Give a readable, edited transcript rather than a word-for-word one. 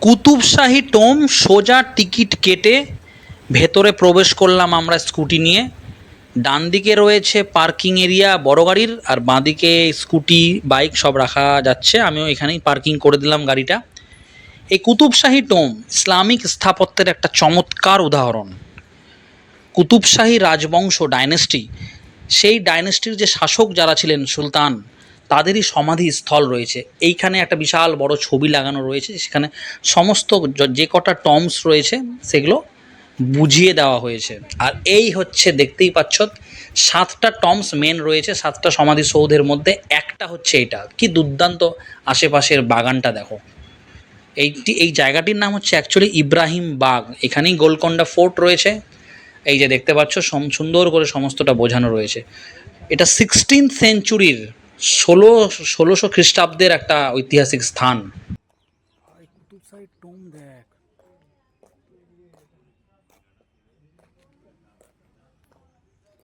Qutb Shahi Tomé সোজা ticket কেটে ভেতরে প্রবেশ করলাম আমরা স্কুটি নিয়ে। ডান দিকে রয়েছে পার্কিং এরিয়া বড় গাড়ির, আর বাঁদিকে স্কুটি বাইক সব রাখা যাচ্ছে। আমিও এখানেই পার্কিং করে দিলাম গাড়িটা। এই কুতুবশাহী টোম ইসলামিক স্থাপত্যের একটা চমৎকার উদাহরণ। কুতুবশাহী রাজবংশ ডাইনেস্টি, সেই ডাইনেস্টির যে শাসক যারা ছিলেন সুলতান, তাদেরই সমাধি স্থল রয়েছে এইখানে। একটা বিশাল বড় ছবি লাগানো রয়েছে, সেখানে সমস্ত যে কটা টমস রয়েছে সেগুলো বুঝিয়ে দেওয়া হয়েছে। আর এই হচ্ছে দেখতেই পাচ্ছ 7টা টমস মেন রয়েছে 7টা সমাধিসৌধের মধ্যে, একটা হচ্ছে এটা। কি দুর্দান্ত আশেপাশের বাগানটা দেখো। এই জায়গাটির নাম হচ্ছে অ্যাকচুয়ালি ইব্রাহিম বাগ। এখানেই গোলকোন্ডা ফোর্ট রয়েছে। এই যে দেখতে পাচ্ছ সুন্দর করে সমস্তটা বোঝানো রয়েছে। এটা 16th সেঞ্চুরির 1600 খ্রিস্টাব্দের একটা ঐতিহাসিক স্থান। ভাই কুতুব শাহী টোম দেখ।